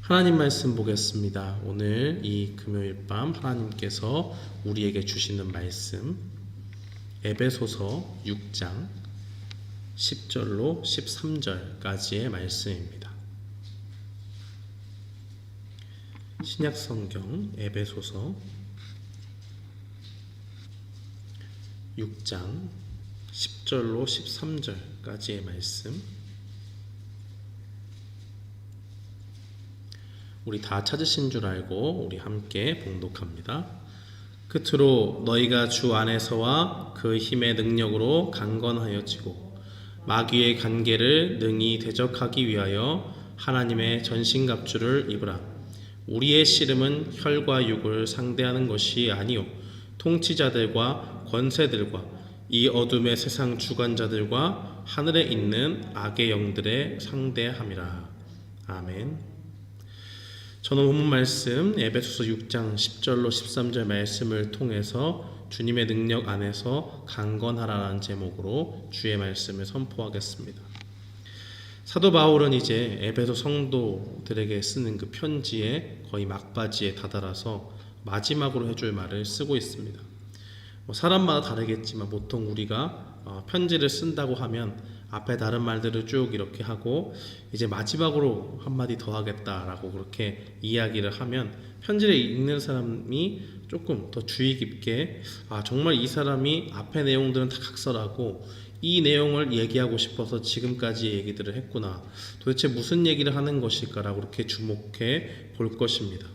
하나님 말씀 보겠습니다. 오늘 이 금요일 밤 하나님께서 우리에게 주시는 말씀 에베소서 6장 10절로 13절까지의 말씀입니다. 신약성경 에베소서 6장 10절로 13절까지의 말씀, 우리 다 찾으신 줄 알고 우리 함께 봉독합니다. 끝으로 너희가 주 안에서와 그 힘의 능력으로 강건하여지고 마귀의 간계를 능히 대적하기 위하여 하나님의 전신갑주를 입으라. 우리의 씨름은 혈과 육을 상대하는 것이 아니요 통치자들과 권세들과 이 어둠의 세상 주관자들과 하늘에 있는 악의 영들의 상대함이라. 아멘. 저는 본문 말씀 에베소서 6장 10절로 13절 말씀을 통해서 주님의 능력 안에서 강건하라는 제목으로 주의 말씀을 선포하겠습니다. 사도 바울은 이제 에베소 성도들에게 쓰는 그 편지의 거의 막바지에 다다라서 마지막으로 해줄 말을 쓰고 있습니다. 사람마다 다르겠지만 보통 우리가 편지를 쓴다고 하면 앞에 다른 말들을 쭉 이렇게 하고 이제 마지막으로 한마디 더 하겠다라고 그렇게 이야기를 하면 편지를 읽는 사람이 조금 더 주의 깊게 정말 이 사람이 앞에 내용들은 다 각설하고 이 내용을 얘기하고 싶어서 지금까지 얘기들을 했구나, 도대체 무슨 얘기를 하는 것일까라고 그렇게 주목해 볼 것입니다.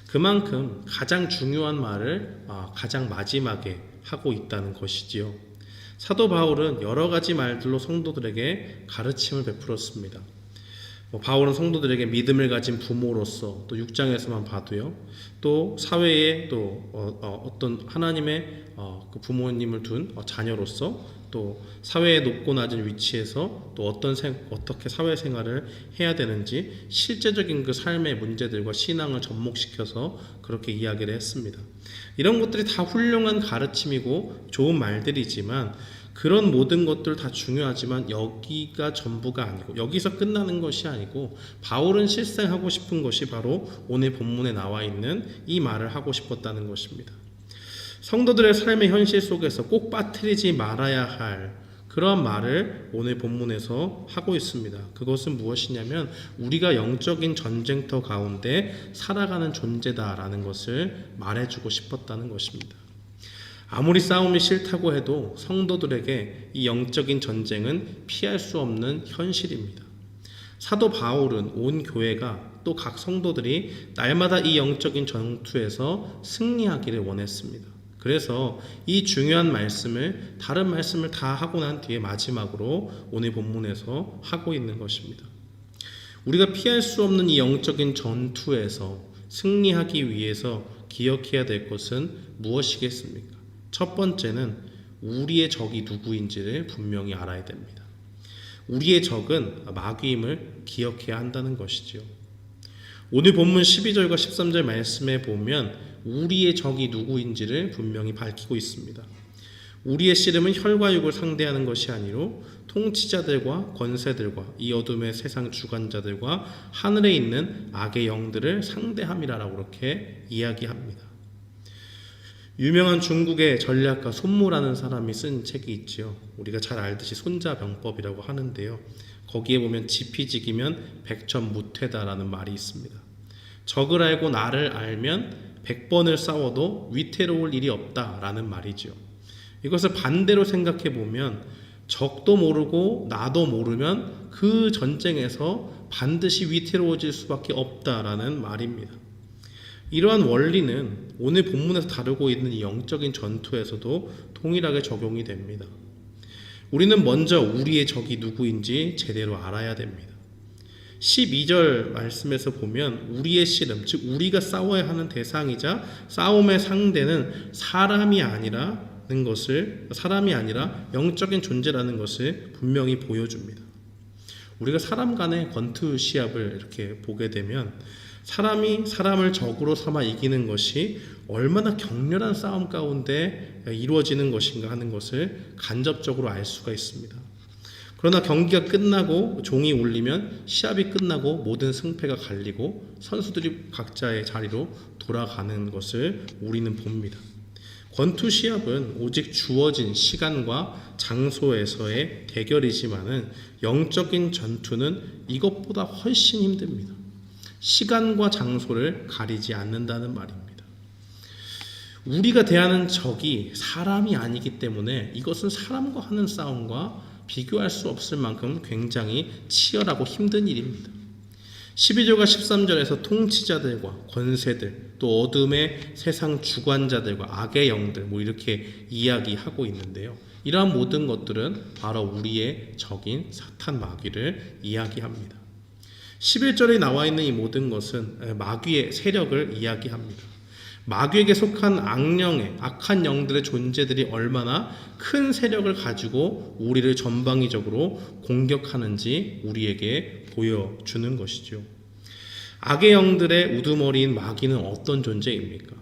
그만큼 가장 중요한 말을 가장 마지막에 하고 있다는 것이지요. 사도 바울은 여러 가지 말들로 성도들에게 가르침을 베풀었습니다. 바울은 성도들에게 믿음을 가진 부모로서, 또 6장에서만 봐도요, 또 사회에 또 어떤 하나님의 그 부모님을 둔 자녀로서, 또 사회의 높고 낮은 위치에서 또 어떻게 사회생활을 해야 되는지 실제적인 그 삶의 문제들과 신앙을 접목시켜서 그렇게 이야기를 했습니다. 이런 것들이 다 훌륭한 가르침이고 좋은 말들이지만, 그런 모든 것들 다 중요하지만 여기가 전부가 아니고, 여기서 끝나는 것이 아니고, 바울은 실생하고 싶은 것이 바로 오늘 본문에 나와 있는 이 말을 하고 싶었다는 것입니다. 성도들의 삶의 현실 속에서 꼭 빠뜨리지 말아야 할 그런 말을 오늘 본문에서 하고 있습니다. 그것은 무엇이냐면 우리가 영적인 전쟁터 가운데 살아가는 존재다라는 것을 말해주고 싶었다는 것입니다. 아무리 싸움이 싫다고 해도 성도들에게 이 영적인 전쟁은 피할 수 없는 현실입니다. 사도 바울은 온 교회가 또 각 성도들이 날마다 이 영적인 전투에서 승리하기를 원했습니다. 그래서 이 중요한 말씀을, 다른 말씀을 다 하고 난 뒤에 마지막으로 오늘 본문에서 하고 있는 것입니다. 우리가 피할 수 없는 이 영적인 전투에서 승리하기 위해서 기억해야 될 것은 무엇이겠습니까? 첫 번째는 우리의 적이 누구인지를 분명히 알아야 됩니다. 우리의 적은 마귀임을 기억해야 한다는 것이지요. 오늘 본문 12절과 13절 말씀에 보면 우리의 적이 누구인지를 분명히 밝히고 있습니다. 우리의 씨름은 혈과 육을 상대하는 것이 아니로 통치자들과 권세들과 이 어둠의 세상 주관자들과 하늘에 있는 악의 영들을 상대함이라고 그렇게 이야기합니다. 유명한 중국의 전략가 손무라는 사람이 쓴 책이 있지요. 우리가 잘 알듯이 손자병법이라고 하는데요. 거기에 보면 지피지기면 백전무퇴다라는 말이 있습니다. 적을 알고 나를 알면 100번을 싸워도 위태로울 일이 없다라는 말이죠. 이것을 반대로 생각해 보면 적도 모르고 나도 모르면 그 전쟁에서 반드시 위태로워질 수밖에 없다라는 말입니다. 이러한 원리는 오늘 본문에서 다루고 있는 이 영적인 전투에서도 동일하게 적용이 됩니다. 우리는 먼저 우리의 적이 누구인지 제대로 알아야 됩니다. 12절 말씀에서 보면 우리의 씨름, 즉 우리가 싸워야 하는 대상이자 싸움의 상대는 사람이 아니라 영적인 존재라는 것을 분명히 보여줍니다. 우리가 사람 간의 권투 시합을 이렇게 보게 되면 사람이 사람을 적으로 삼아 이기는 것이 얼마나 격렬한 싸움 가운데 이루어지는 것인가 하는 것을 간접적으로 알 수가 있습니다. 그러나 경기가 끝나고 종이 울리면 시합이 끝나고 모든 승패가 갈리고 선수들이 각자의 자리로 돌아가는 것을 우리는 봅니다. 권투 시합은 오직 주어진 시간과 장소에서의 대결이지만은 영적인 전투는 이것보다 훨씬 힘듭니다. 시간과 장소를 가리지 않는다는 말입니다. 우리가 대하는 적이 사람이 아니기 때문에 이것은 사람과 하는 싸움과 비교할 수 없을 만큼 굉장히 치열하고 힘든 일입니다. 12절과 13절에서 통치자들과 권세들, 또 어둠의 세상 주관자들과 악의 영들 이렇게 이야기하고 있는데요. 이러한 모든 것들은 바로 우리의 적인 사탄 마귀를 이야기합니다. 11절에 나와 있는 이 모든 것은 마귀의 세력을 이야기합니다. 마귀에게 속한 악한 영들의 존재들이 얼마나 큰 세력을 가지고 우리를 전방위적으로 공격하는지 우리에게 보여주는 것이죠. 악의 영들의 우두머리인 마귀는 어떤 존재입니까?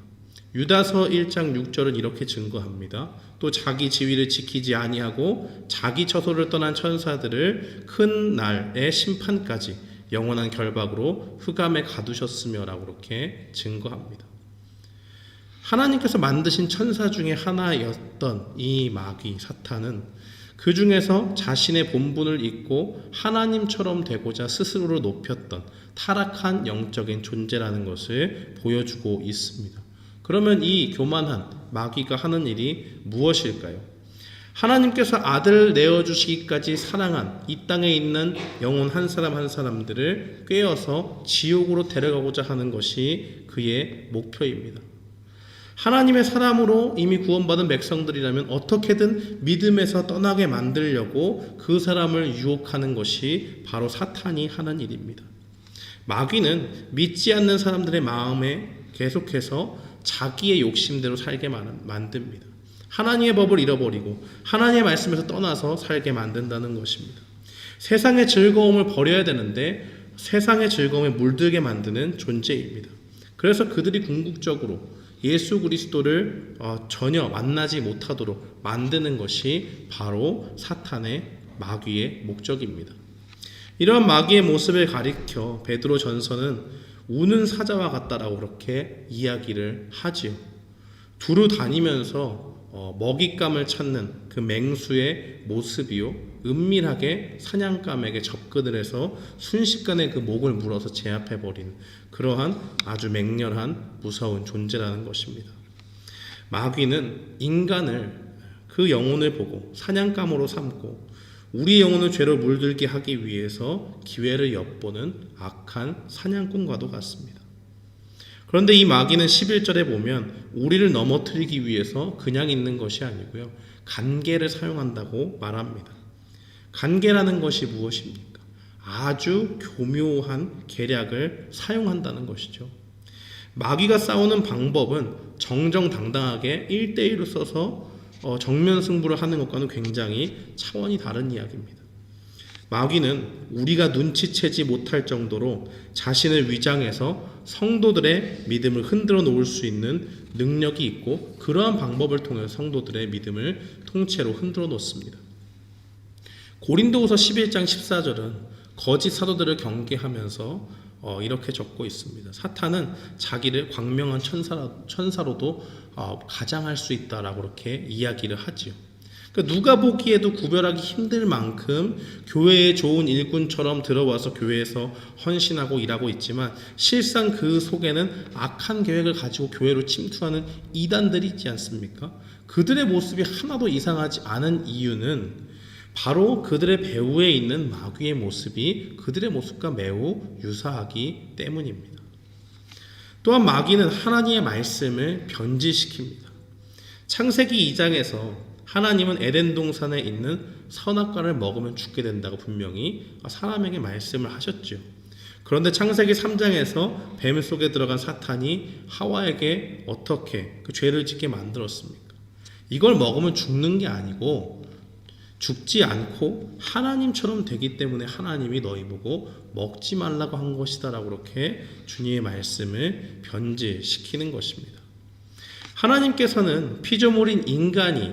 유다서 1장 6절은 이렇게 증거합니다. 또 자기 지위를 지키지 아니하고 자기 처소를 떠난 천사들을 큰 날의 심판까지 영원한 결박으로 흑암에 가두셨으며 라고 그렇게 증거합니다. 하나님께서 만드신 천사 중에 하나였던 이 마귀 사탄은 그 중에서 자신의 본분을 잊고 하나님처럼 되고자 스스로를 높였던 타락한 영적인 존재라는 것을 보여주고 있습니다. 그러면 이 교만한 마귀가 하는 일이 무엇일까요? 하나님께서 아들을 내어주시기까지 사랑한 이 땅에 있는 영혼 한 사람 한 사람들을 꿰어서 지옥으로 데려가고자 하는 것이 그의 목표입니다. 하나님의 사람으로 이미 구원받은 백성들이라면 어떻게든 믿음에서 떠나게 만들려고 그 사람을 유혹하는 것이 바로 사탄이 하는 일입니다. 마귀는 믿지 않는 사람들의 마음에 계속해서 자기의 욕심대로 살게 만듭니다. 하나님의 법을 잃어버리고 하나님의 말씀에서 떠나서 살게 만든다는 것입니다. 세상의 즐거움을 버려야 되는데 세상의 즐거움에 물들게 만드는 존재입니다. 그래서 그들이 궁극적으로 예수 그리스도를 전혀 만나지 못하도록 만드는 것이 바로 사탄의 마귀의 목적입니다. 이러한 마귀의 모습을 가리켜 베드로 전서는 우는 사자와 같다라고 그렇게 이야기를 하지요. 두루 다니면서 먹잇감을 찾는 그 맹수의 모습이요, 은밀하게 사냥감에게 접근을 해서 순식간에 그 목을 물어서 제압해버린 그러한 아주 맹렬한 무서운 존재라는 것입니다. 마귀는 인간을 그 영혼을 보고 사냥감으로 삼고 우리 영혼을 죄로 물들게 하기 위해서 기회를 엿보는 악한 사냥꾼과도 같습니다. 그런데 이 마귀는 11절에 보면 우리를 넘어뜨리기 위해서 그냥 있는 것이 아니고요, 간계를 사용한다고 말합니다. 간계라는 것이 무엇입니까? 아주 교묘한 계략을 사용한다는 것이죠. 마귀가 싸우는 방법은 정정당당하게 1대1로 써서 정면 승부를 하는 것과는 굉장히 차원이 다른 이야기입니다. 마귀는 우리가 눈치채지 못할 정도로 자신을 위장해서 성도들의 믿음을 흔들어 놓을 수 있는 능력이 있고 그러한 방법을 통해 성도들의 믿음을 통째로 흔들어 놓습니다. 고린도후서 11장 14절은 거짓 사도들을 경계하면서 이렇게 적고 있습니다. 사탄은 자기를 광명한 천사로도 가장할 수 있다라고 그렇게 이야기를 하지요. 그러니까 누가 보기에도 구별하기 힘들 만큼 교회에 좋은 일꾼처럼 들어와서 교회에서 헌신하고 일하고 있지만 실상 그 속에는 악한 계획을 가지고 교회로 침투하는 이단들이 있지 않습니까? 그들의 모습이 하나도 이상하지 않은 이유는 바로 그들의 배후에 있는 마귀의 모습이 그들의 모습과 매우 유사하기 때문입니다. 또한 마귀는 하나님의 말씀을 변질시킵니다. 창세기 2장에서 하나님은 에덴 동산에 있는 선악과를 먹으면 죽게 된다고 분명히 사람에게 말씀을 하셨죠. 그런데 창세기 3장에서 뱀 속에 들어간 사탄이 하와에게 어떻게 그 죄를 짓게 만들었습니까? 이걸 먹으면 죽는 게 아니고 죽지 않고 하나님처럼 되기 때문에 하나님이 너희 보고 먹지 말라고 한 것이다 라고 그렇게 주님의 말씀을 변질시키는 것입니다. 하나님께서는 피조물인 인간이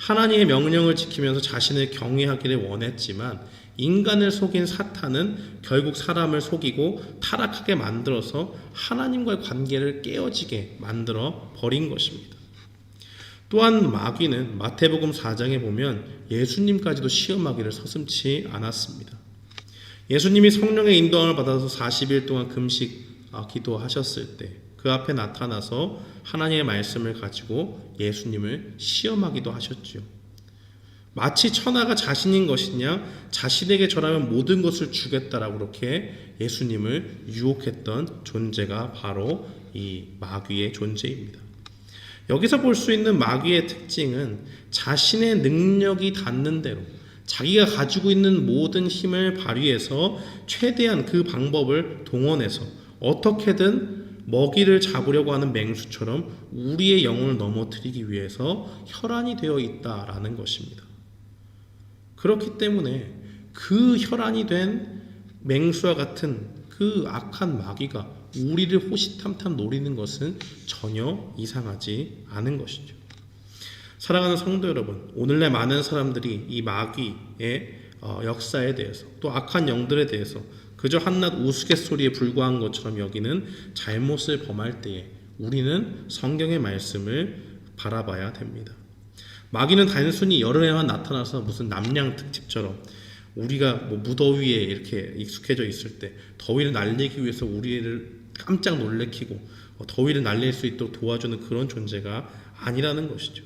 하나님의 명령을 지키면서 자신을 경외하기를 원했지만 인간을 속인 사탄은 결국 사람을 속이고 타락하게 만들어서 하나님과의 관계를 깨어지게 만들어 버린 것입니다. 또한 마귀는 마태복음 4장에 보면 예수님까지도 시험하기를 서슴지 않았습니다. 예수님이 성령의 인도함을 받아서 40일 동안 기도하셨을 때 그 앞에 나타나서 하나님의 말씀을 가지고 예수님을 시험하기도 하셨지요. 마치 천하가 자신인 것이냐, 자신에게 절하면 모든 것을 주겠다라고 그렇게 예수님을 유혹했던 존재가 바로 이 마귀의 존재입니다. 여기서 볼 수 있는 마귀의 특징은 자신의 능력이 닿는 대로 자기가 가지고 있는 모든 힘을 발휘해서 최대한 그 방법을 동원해서 어떻게든 먹이를 잡으려고 하는 맹수처럼 우리의 영혼을 넘어뜨리기 위해서 혈안이 되어 있다라는 것입니다. 그렇기 때문에 그 혈안이 된 맹수와 같은 그 악한 마귀가 우리를 호시탐탐 노리는 것은 전혀 이상하지 않은 것이죠. 사랑하는 성도 여러분, 오늘날 많은 사람들이 이 마귀의 역사에 대해서 또 악한 영들에 대해서 그저 한낱 우스갯소리에 불과한 것처럼 여기는 잘못을 범할 때에 우리는 성경의 말씀을 바라봐야 됩니다. 마귀는 단순히 여름에만 나타나서 무슨 남양 특집처럼 우리가 무더위에 이렇게 익숙해져 있을 때 더위를 날리기 위해서 우리를 깜짝 놀래키고 더위를 날릴 수 있도록 도와주는 그런 존재가 아니라는 것이죠.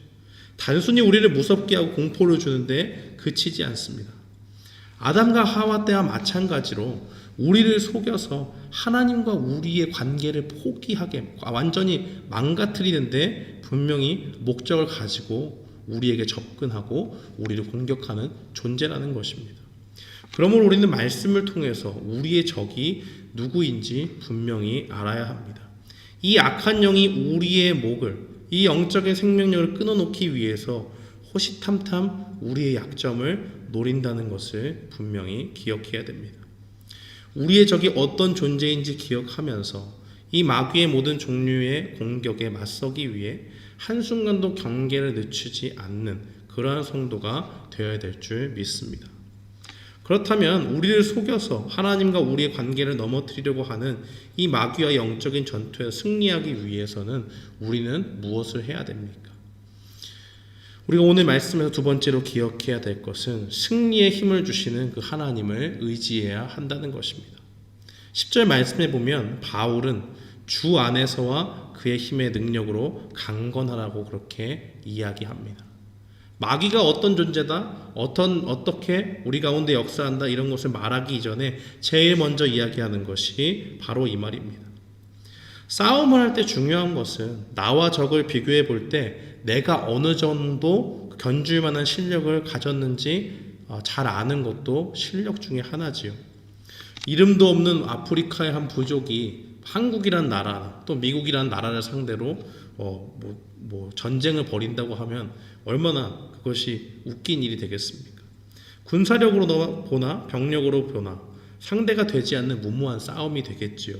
단순히 우리를 무섭게 하고 공포를 주는데 그치지 않습니다. 아담과 하와 때와 마찬가지로 우리를 속여서 하나님과 우리의 관계를 포기하게 완전히 망가뜨리는데 분명히 목적을 가지고 우리에게 접근하고 우리를 공격하는 존재라는 것입니다. 그러므로 우리는 말씀을 통해서 우리의 적이 누구인지 분명히 알아야 합니다. 이 악한 영이 우리의 목을, 이 영적인 생명력을 끊어놓기 위해서 호시탐탐 우리의 약점을 노린다는 것을 분명히 기억해야 됩니다. 우리의 적이 어떤 존재인지 기억하면서 이 마귀의 모든 종류의 공격에 맞서기 위해 한순간도 경계를 늦추지 않는 그러한 성도가 되어야 될 줄 믿습니다. 그렇다면 우리를 속여서 하나님과 우리의 관계를 넘어뜨리려고 하는 이 마귀와 영적인 전투에 승리하기 위해서는 우리는 무엇을 해야 됩니까? 우리가 오늘 말씀에서 두 번째로 기억해야 될 것은 승리의 힘을 주시는 그 하나님을 의지해야 한다는 것입니다. 10절 말씀에 보면 바울은 주 안에서와 그의 힘의 능력으로 강건하라고 그렇게 이야기합니다. 마귀가 어떤 존재다, 어떻게 우리 가운데 역사한다 이런 것을 말하기 이전에 제일 먼저 이야기하는 것이 바로 이 말입니다. 싸움을 할 때 중요한 것은 나와 적을 비교해 볼 때 내가 어느 정도 견줄 만한 실력을 가졌는지 잘 아는 것도 실력 중에 하나지요. 이름도 없는 아프리카의 한 부족이 한국이란 나라 또 미국이란 나라를 상대로 전쟁을 벌인다고 하면 얼마나 그것이 웃긴 일이 되겠습니까? 군사력으로 보나 병력으로 보나 상대가 되지 않는 무모한 싸움이 되겠지요.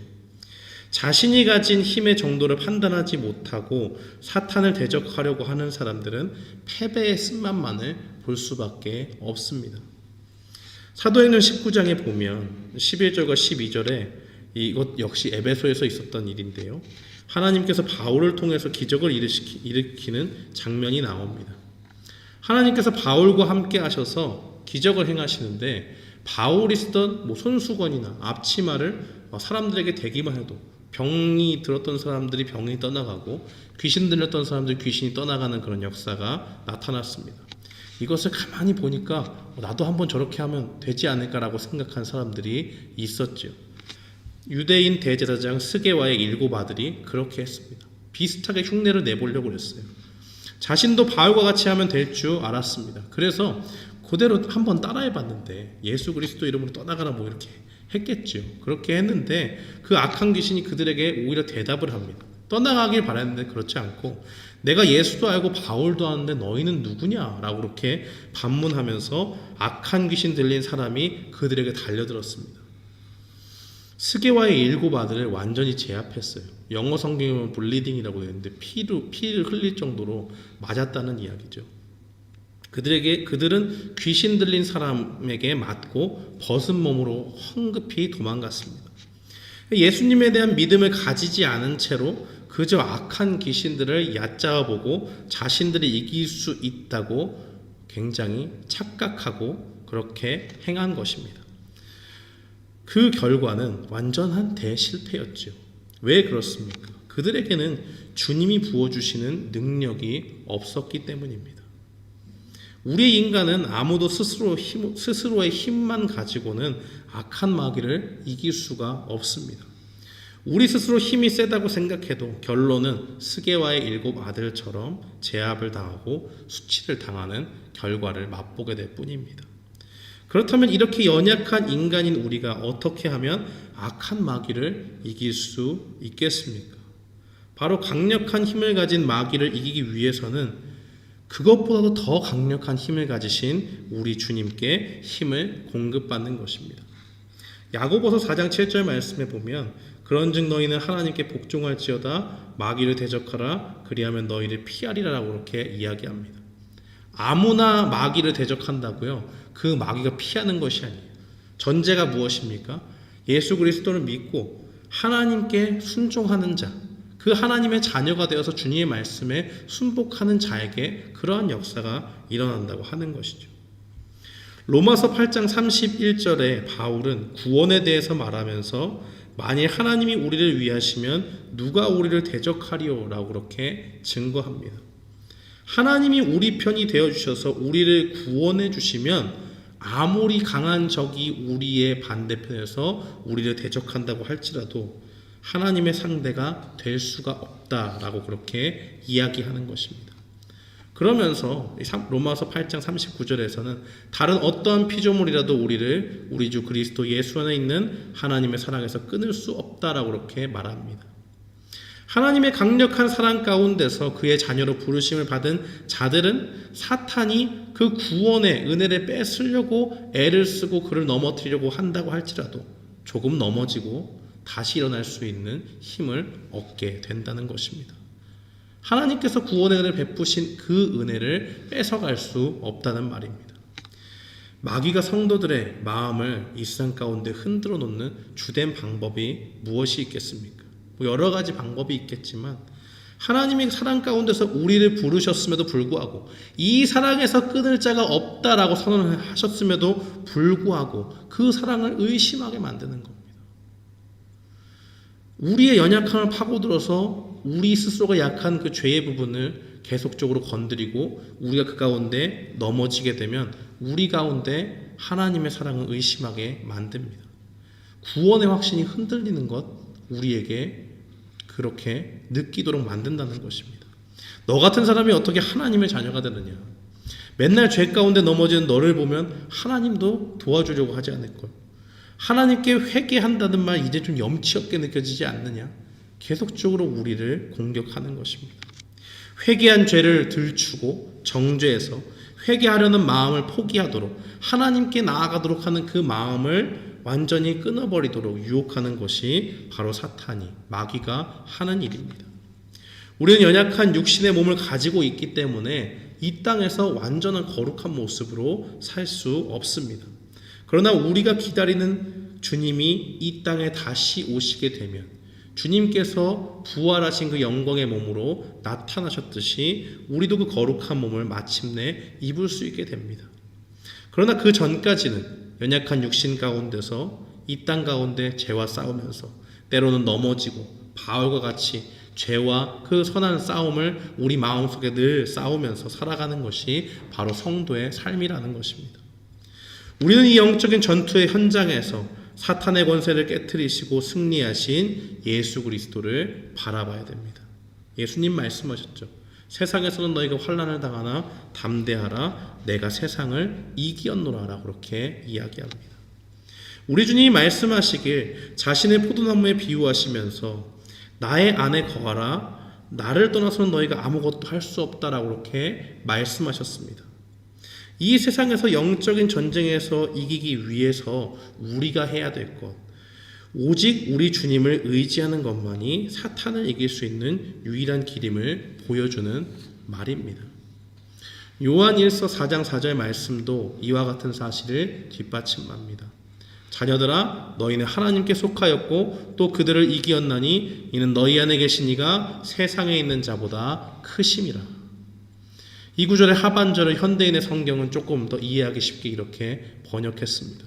자신이 가진 힘의 정도를 판단하지 못하고 사탄을 대적하려고 하는 사람들은 패배의 쓴맛만을 볼 수밖에 없습니다. 사도행전 19장에 보면 11절과 12절에 이것 역시 에베소에서 있었던 일인데요. 하나님께서 바울을 통해서 기적을 일으키는 장면이 나옵니다. 하나님께서 바울과 함께 하셔서 기적을 행하시는데 바울이 쓰던 손수건이나 앞치마를 사람들에게 대기만 해도 병이 들었던 사람들이 병이 떠나가고 귀신 들렸던 사람들이 귀신이 떠나가는 그런 역사가 나타났습니다. 이것을 가만히 보니까 나도 한번 저렇게 하면 되지 않을까라고 생각한 사람들이 있었죠. 유대인 대제사장 스게와의 7 아들이 그렇게 했습니다. 비슷하게 흉내를 내보려고 했어요. 자신도 바울과 같이 하면 될 줄 알았습니다. 그래서 그대로 한번 따라해봤는데 예수 그리스도 이름으로 떠나가라 이렇게 했겠죠. 그렇게 했는데 그 악한 귀신이 그들에게 오히려 대답을 합니다. 떠나가길 바랐는데 그렇지 않고 내가 예수도 알고 바울도 아는데 너희는 누구냐? 라고 그렇게 반문하면서 악한 귀신 들린 사람이 그들에게 달려들었습니다. 스게와의 7 아들을 완전히 제압했어요. 영어 성경에 보면 블리딩이라고 되어 있는데 피를 흘릴 정도로 맞았다는 이야기죠. 그들은 귀신 들린 사람에게 맞고 벗은 몸으로 황급히 도망갔습니다. 예수님에 대한 믿음을 가지지 않은 채로 그저 악한 귀신들을 얕잡아보고 자신들이 이길 수 있다고 굉장히 착각하고 그렇게 행한 것입니다. 그 결과는 완전한 대실패였죠. 왜 그렇습니까? 그들에게는 주님이 부어주시는 능력이 없었기 때문입니다. 우리 인간은 아무도 스스로의 힘만 가지고는 악한 마귀를 이길 수가 없습니다. 우리 스스로 힘이 세다고 생각해도 결론은 스게와의 7 아들처럼 제압을 당하고 수치를 당하는 결과를 맛보게 될 뿐입니다. 그렇다면 이렇게 연약한 인간인 우리가 어떻게 하면 악한 마귀를 이길 수 있겠습니까? 바로 강력한 힘을 가진 마귀를 이기기 위해서는 그것보다도 더 강력한 힘을 가지신 우리 주님께 힘을 공급받는 것입니다. 야고보서 4장 7절 말씀에 보면 그런즉 너희는 하나님께 복종할지어다 마귀를 대적하라 그리하면 너희를 피하리라라고 그렇게 이야기합니다. 아무나 마귀를 대적한다고요? 그 마귀가 피하는 것이 아니에요. 전제가 무엇입니까? 예수 그리스도를 믿고 하나님께 순종하는 자, 그 하나님의 자녀가 되어서 주님의 말씀에 순복하는 자에게 그러한 역사가 일어난다고 하는 것이죠. 로마서 8장 31절에 바울은 구원에 대해서 말하면서 만일 하나님이 우리를 위하시면 누가 우리를 대적하리요? 라고 그렇게 증거합니다. 하나님이 우리 편이 되어주셔서 우리를 구원해 주시면 아무리 강한 적이 우리의 반대편에서 우리를 대적한다고 할지라도 하나님의 상대가 될 수가 없다라고 그렇게 이야기하는 것입니다. 그러면서 로마서 8장 39절에서는 다른 어떠한 피조물이라도 우리를 우리 주 그리스도 예수 안에 있는 하나님의 사랑에서 끊을 수 없다라고 그렇게 말합니다. 하나님의 강력한 사랑 가운데서 그의 자녀로 부르심을 받은 자들은 사탄이 그 구원의 은혜를 뺏으려고 애를 쓰고 그를 넘어뜨리려고 한다고 할지라도 조금 넘어지고 다시 일어날 수 있는 힘을 얻게 된다는 것입니다. 하나님께서 구원의 은혜를 베푸신 그 은혜를 뺏어갈 수 없다는 말입니다. 마귀가 성도들의 마음을 이 세상 가운데 흔들어 놓는 주된 방법이 무엇이 있겠습니까? 여러 가지 방법이 있겠지만 하나님의 사랑 가운데서 우리를 부르셨음에도 불구하고 이 사랑에서 끊을 자가 없다라고 선언을 하셨음에도 불구하고 그 사랑을 의심하게 만드는 겁니다. 우리의 연약함을 파고들어서 우리 스스로가 약한 그 죄의 부분을 계속적으로 건드리고 우리가 그 가운데 넘어지게 되면 우리 가운데 하나님의 사랑을 의심하게 만듭니다. 구원의 확신이 흔들리는 것 우리에게 그렇게 느끼도록 만든다는 것입니다. 너 같은 사람이 어떻게 하나님의 자녀가 되느냐? 맨날 죄 가운데 넘어지는 너를 보면 하나님도 도와주려고 하지 않을걸. 하나님께 회개한다는 말 이제 좀 염치 없게 느껴지지 않느냐? 계속적으로 우리를 공격하는 것입니다. 회개한 죄를 들추고 정죄해서 회개하려는 마음을 포기하도록 하나님께 나아가도록 하는 그 마음을 완전히 끊어버리도록 유혹하는 것이 바로 사탄이 마귀가 하는 일입니다. 우리는 연약한 육신의 몸을 가지고 있기 때문에 이 땅에서 완전한 거룩한 모습으로 살 수 없습니다. 그러나 우리가 기다리는 주님이 이 땅에 다시 오시게 되면 주님께서 부활하신 그 영광의 몸으로 나타나셨듯이 우리도 그 거룩한 몸을 마침내 입을 수 있게 됩니다. 그러나 그 전까지는 연약한 육신 가운데서 이 땅 가운데 죄와 싸우면서 때로는 넘어지고 바울과 같이 죄와 그 선한 싸움을 우리 마음속에 늘 싸우면서 살아가는 것이 바로 성도의 삶이라는 것입니다. 우리는 이 영적인 전투의 현장에서 사탄의 권세를 깨트리시고 승리하신 예수 그리스도를 바라봐야 됩니다. 예수님 말씀하셨죠. 세상에서는 너희가 환난을 당하나 담대하라 내가 세상을 이기었노라 라고 그렇게 이야기합니다. 우리 주님이 말씀하시길 자신의 포도나무에 비유하시면서 나의 안에 거하라 나를 떠나서는 너희가 아무것도 할 수 없다라고 그렇게 말씀하셨습니다. 이 세상에서 영적인 전쟁에서 이기기 위해서 우리가 해야 될 것, 오직 우리 주님을 의지하는 것만이 사탄을 이길 수 있는 유일한 길임을 보여주는 말입니다. 요한 1서 4장 4절 말씀도 이와 같은 사실을 뒷받침합니다. 자녀들아 너희는 하나님께 속하였고 또 그들을 이기었나니 이는 너희 안에 계신 이가 세상에 있는 자보다 크심이라. 이 구절의 하반절을 현대인의 성경은 조금 더 이해하기 쉽게 이렇게 번역했습니다.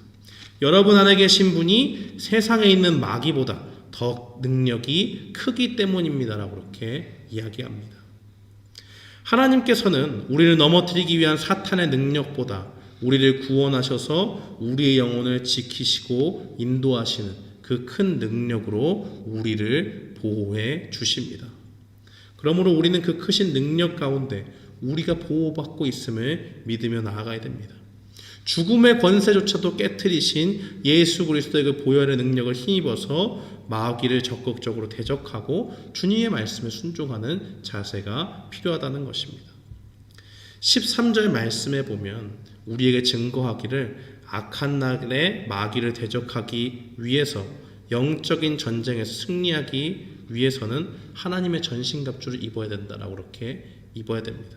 여러분 안에 계신 분이 세상에 있는 마귀보다 더 능력이 크기 때문입니다라고 그렇게 이야기합니다. 하나님께서는 우리를 넘어뜨리기 위한 사탄의 능력보다 우리를 구원하셔서 우리의 영혼을 지키시고 인도하시는 그 큰 능력으로 우리를 보호해 주십니다. 그러므로 우리는 그 크신 능력 가운데 우리가 보호받고 있음을 믿으며 나아가야 됩니다. 죽음의 권세조차도 깨트리신 예수 그리스도의 그 보혈의 능력을 힘입어서 마귀를 적극적으로 대적하고 주님의 말씀에 순종하는 자세가 필요하다는 것입니다. 13절 말씀에 보면 우리에게 증거하기를 악한 날에 마귀를 대적하기 위해서 영적인 전쟁에서 승리하기 위해서는 하나님의 전신갑주를 입어야 된다라고 그렇게 입어야 됩니다.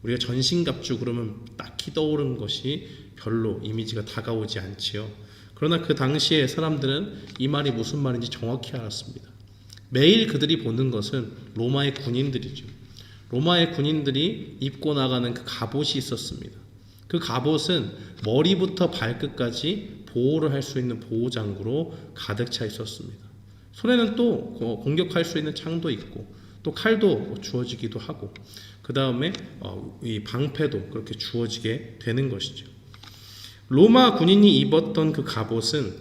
우리가 전신갑주 그러면 딱히 떠오르는 것이 별로 이미지가 다가오지 않지요. 그러나 그 당시에 사람들은 이 말이 무슨 말인지 정확히 알았습니다. 매일 그들이 보는 것은 로마의 군인들이죠. 로마의 군인들이 입고 나가는 그 갑옷이 있었습니다. 그 갑옷은 머리부터 발끝까지 보호를 할 수 있는 보호장구로 가득 차 있었습니다. 손에는 또 공격할 수 있는 창도 있고 또 칼도 주어지기도 하고 그 다음에 이 방패도 그렇게 주어지게 되는 것이죠. 로마 군인이 입었던 그 갑옷은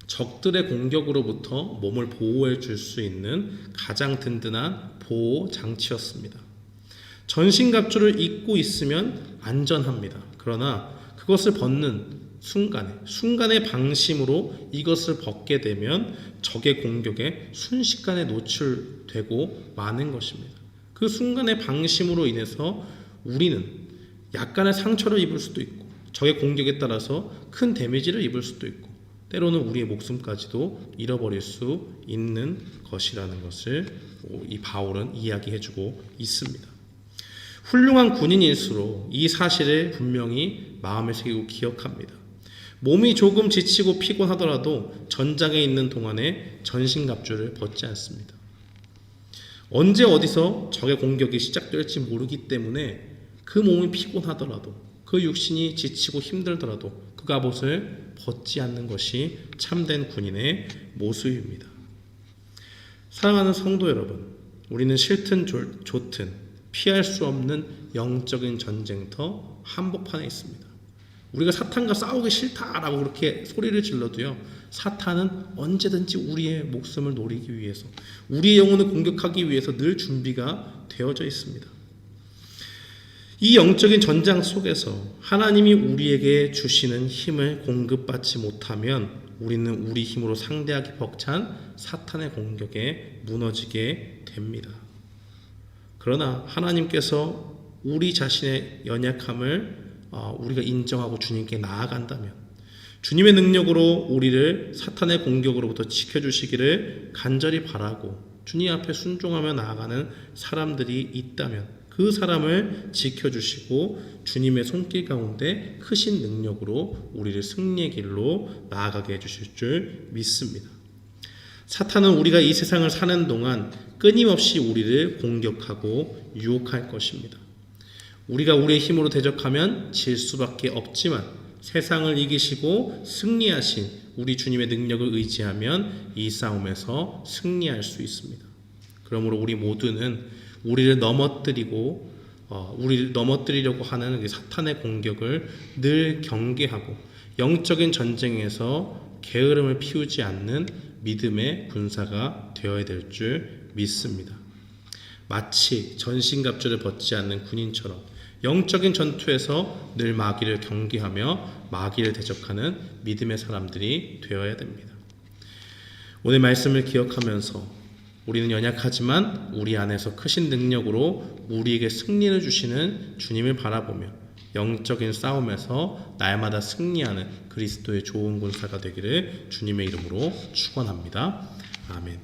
적들의 공격으로부터 몸을 보호해 줄 수 있는 가장 든든한 보호 장치였습니다. 전신갑주를 입고 있으면 안전합니다. 그러나 그것을 벗는 순간의 방심으로 이것을 벗게 되면 적의 공격에 순식간에 노출되고 마는 것입니다. 그 순간의 방심으로 인해서 우리는 약간의 상처를 입을 수도 있고 적의 공격에 따라서 큰 데미지를 입을 수도 있고 때로는 우리의 목숨까지도 잃어버릴 수 있는 것이라는 것을 이 바울은 이야기해주고 있습니다. 훌륭한 군인일수록 이 사실을 분명히 마음에 새기고 기억합니다. 몸이 조금 지치고 피곤하더라도 전장에 있는 동안에 전신갑주를 벗지 않습니다. 언제 어디서 적의 공격이 시작될지 모르기 때문에 그 몸이 피곤하더라도 그 육신이 지치고 힘들더라도 그 갑옷을 벗지 않는 것이 참된 군인의 모습입니다. 사랑하는 성도 여러분, 우리는 싫든 좋든 피할 수 없는 영적인 전쟁터 한복판에 있습니다. 우리가 사탄과 싸우기 싫다라고 그렇게 소리를 질러도요, 사탄은 언제든지 우리의 목숨을 노리기 위해서, 우리의 영혼을 공격하기 위해서 늘 준비가 되어져 있습니다. 이 영적인 전장 속에서 하나님이 우리에게 주시는 힘을 공급받지 못하면 우리는 우리 힘으로 상대하기 벅찬 사탄의 공격에 무너지게 됩니다. 그러나 하나님께서 우리 자신의 연약함을 우리가 인정하고 주님께 나아간다면 주님의 능력으로 우리를 사탄의 공격으로부터 지켜주시기를 간절히 바라고 주님 앞에 순종하며 나아가는 사람들이 있다면 그 사람을 지켜주시고 주님의 손길 가운데 크신 능력으로 우리를 승리의 길로 나아가게 해주실 줄 믿습니다. 사탄은 우리가 이 세상을 사는 동안 끊임없이 우리를 공격하고 유혹할 것입니다. 우리가 우리의 힘으로 대적하면 질 수밖에 없지만 세상을 이기시고 승리하신 우리 주님의 능력을 의지하면 이 싸움에서 승리할 수 있습니다. 그러므로 우리 모두는 우리를 넘어뜨리려고 하는 사탄의 공격을 늘 경계하고 영적인 전쟁에서 게으름을 피우지 않는 믿음의 군사가 되어야 될 줄 믿습니다. 마치 전신갑주를 벗지 않는 군인처럼 영적인 전투에서 늘 마귀를 경계하며 마귀를 대적하는 믿음의 사람들이 되어야 됩니다. 오늘 말씀을 기억하면서 우리는 연약하지만 우리 안에서 크신 능력으로 우리에게 승리를 주시는 주님을 바라보며 영적인 싸움에서 날마다 승리하는 그리스도의 좋은 군사가 되기를 주님의 이름으로 축원합니다. 아멘.